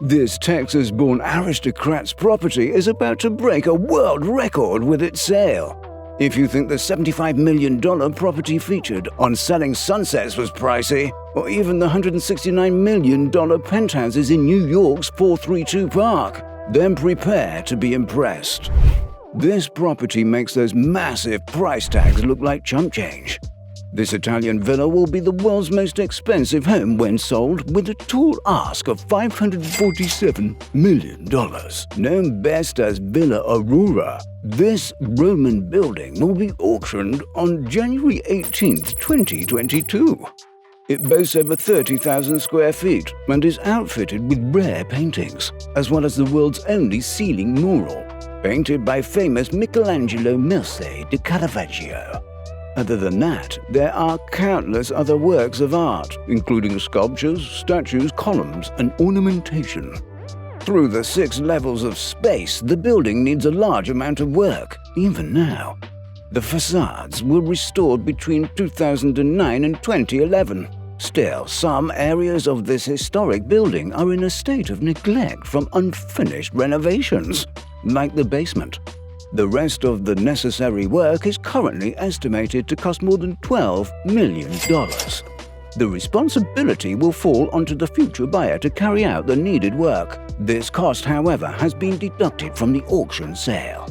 This Texas-born aristocrat's property is about to break a world record with its sale. If you think the $75 million property featured on Selling Sunsets was pricey, or even the $169 million penthouses in New York's 432 Park, then prepare to be impressed. This property makes those massive price tags look like chump change. This Italian villa will be the world's most expensive home when sold, with a tall ask of $547 million. Known best as Villa Aurora, this Roman building will be auctioned on January 18, 2022. It boasts over 30,000 square feet and is outfitted with rare paintings, as well as the world's only ceiling mural, painted by famous Michelangelo Merisi da Caravaggio. Other than that, there are countless other works of art, including sculptures, statues, columns, and ornamentation. Through the 6 levels of space, the building needs a large amount of work, even now. The facades were restored between 2009 and 2011. Still, some areas of this historic building are in a state of neglect from unfinished renovations, like the basement. The rest of the necessary work is currently estimated to cost more than $12 million. The responsibility will fall onto the future buyer to carry out the needed work. This cost, however, has been deducted from the auction sale.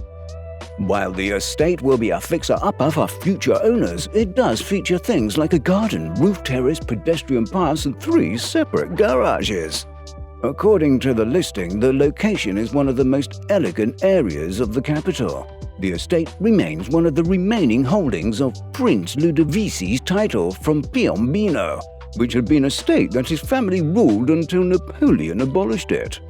While the estate will be a fixer-upper for future owners, it does feature things like a garden, roof terrace, pedestrian paths, and 3 separate garages. According to the listing, the location is one of the most elegant areas of the capital. The estate remains one of the remaining holdings of Prince Ludovisi's title from Piombino, which had been a state that his family ruled until Napoleon abolished it.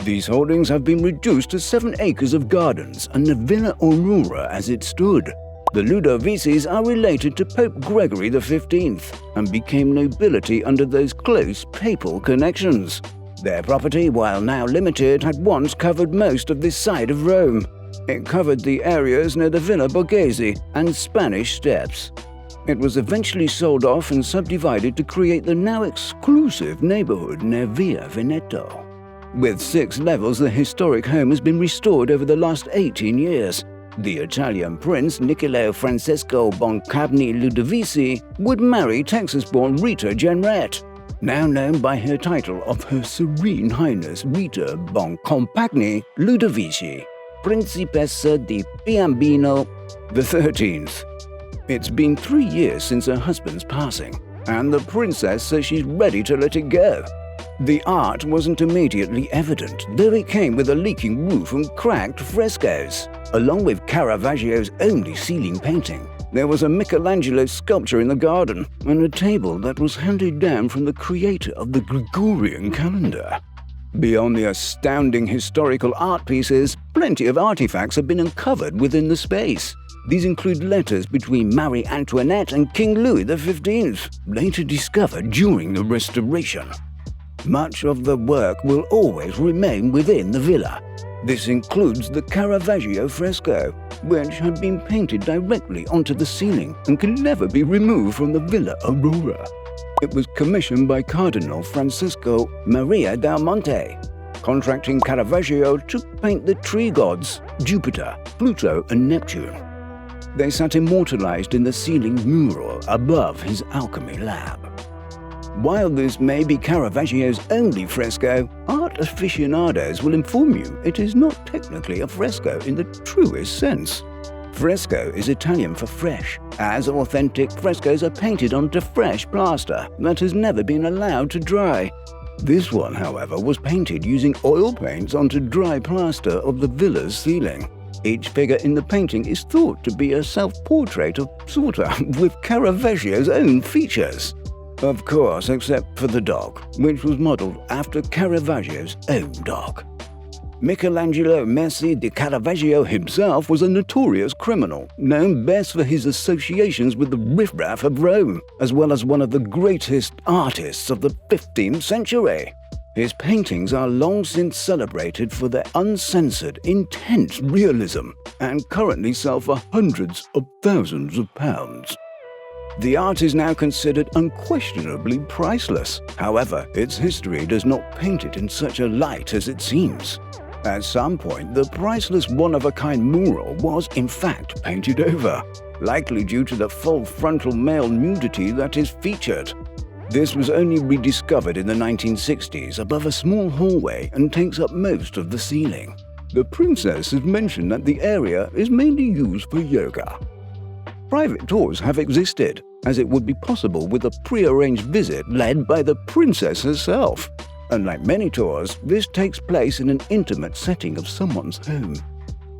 These holdings have been reduced to 7 acres of gardens and the Villa Aurora as it stood. The Ludovicis are related to Pope Gregory XV and became nobility under those close papal connections. Their property, while now limited, had once covered most of this side of Rome. It covered the areas near the Villa Borghese and Spanish Steps. It was eventually sold off and subdivided to create the now exclusive neighborhood near Via Veneto. With 6 levels, the historic home has been restored over the last 18 years. The Italian prince Niccolò Francesco Boncompagni Ludovisi would marry Texas-born Rita Jenrette, now known by her title of Her Serene Highness Rita Boncompagni Ludovisi, Principessa di Piombino XIII. It's been 3 years since her husband's passing, and the princess says she's ready to let it go. The art wasn't immediately evident, though it came with a leaking roof and cracked frescoes. Along with Caravaggio's only ceiling painting, there was a Michelangelo sculpture in the garden and a table that was handed down from the creator of the Gregorian calendar. Beyond the astounding historical art pieces, plenty of artifacts have been uncovered within the space. These include letters between Marie Antoinette and King Louis XV, later discovered during the restoration. Much of the work will always remain within the villa. This includes the Caravaggio fresco, which had been painted directly onto the ceiling and can never be removed from the Villa Aurora. It was commissioned by Cardinal Francisco Maria del Monte, contracting Caravaggio to paint the tree gods, Jupiter, Pluto, and Neptune. They sat immortalized in the ceiling mural above his alchemy lab. While this may be Caravaggio's only fresco, art aficionados will inform you it is not technically a fresco in the truest sense. Fresco is Italian for fresh, as authentic frescoes are painted onto fresh plaster that has never been allowed to dry. This one, however, was painted using oil paints onto dry plaster of the villa's ceiling. Each figure in the painting is thought to be a self-portrait of sorta with Caravaggio's own features. Of course, except for the dog, which was modeled after Caravaggio's own dog. Michelangelo Merisi da Caravaggio himself was a notorious criminal, known best for his associations with the riffraff of Rome, as well as one of the greatest artists of the 15th century. His paintings are long since celebrated for their uncensored, intense realism and currently sell for hundreds of thousands of pounds. The art is now considered unquestionably priceless. However, its history does not paint it in such a light as it seems. At some point, the priceless one-of-a-kind mural was in fact painted over, likely due to the full frontal male nudity that is featured. This was only rediscovered in the 1960s above a small hallway and takes up most of the ceiling. The princess has mentioned that the area is mainly used for yoga. Private tours have existed, as it would be possible with a pre-arranged visit led by the princess herself. Unlike many tours, this takes place in an intimate setting of someone's home.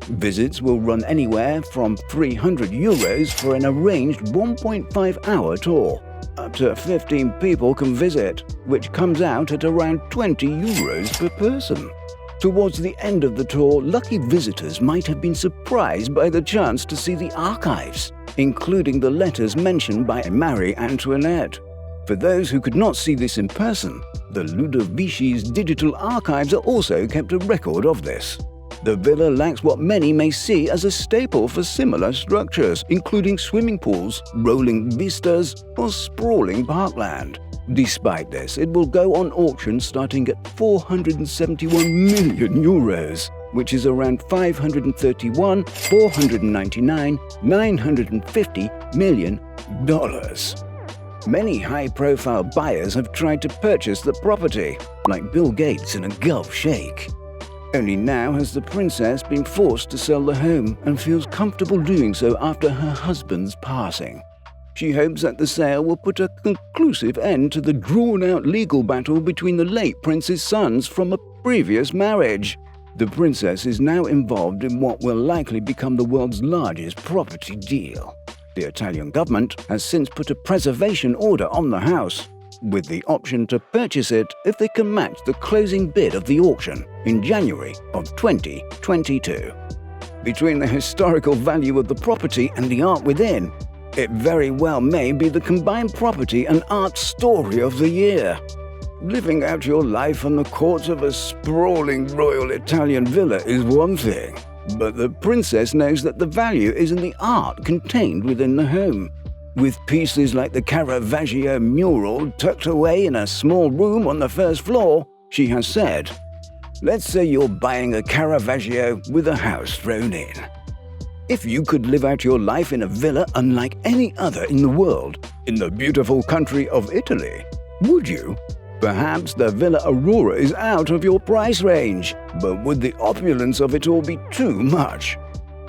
Visits will run anywhere from €300 for an arranged 1.5-hour tour. Up to 15 people can visit, which comes out at around €20 per person. Towards the end of the tour, lucky visitors might have been surprised by the chance to see the archives, including the letters mentioned by Marie Antoinette. For those who could not see this in person, the Ludovisi's digital archives are also kept a record of this. The villa lacks what many may see as a staple for similar structures, including swimming pools, rolling vistas, or sprawling parkland. Despite this, it will go on auction starting at €471 million, which is around $531,499,950 million. Many high-profile buyers have tried to purchase the property, like Bill Gates in a Gulf shake. Only now has the princess been forced to sell the home and feels comfortable doing so after her husband's passing. She hopes that the sale will put a conclusive end to the drawn-out legal battle between the late prince's sons from a previous marriage. The princess is now involved in what will likely become the world's largest property deal. The Italian government has since put a preservation order on the house, with the option to purchase it if they can match the closing bid of the auction in January of 2022. Between the historical value of the property and the art within, it very well may be the combined property and art story of the year. Living out your life on the courts of a sprawling royal Italian villa is one thing, but the princess knows that the value is in the art contained within the home. With pieces like the Caravaggio mural tucked away in a small room on the first floor, she has said, "Let's say you're buying a Caravaggio with a house thrown in. If you could live out your life in a villa unlike any other in the world, in the beautiful country of Italy, would you? Perhaps the Villa Aurora is out of your price range, but would the opulence of it all be too much?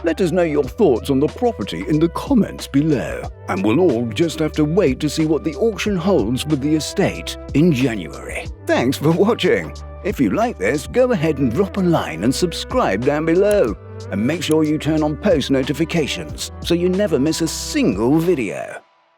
Let us know your thoughts on the property in the comments below, and we'll all just have to wait to see what the auction holds for the estate in January. Thanks for watching. If you like this, go ahead and drop a line and subscribe down below. And make sure you turn on post notifications so you never miss a single video.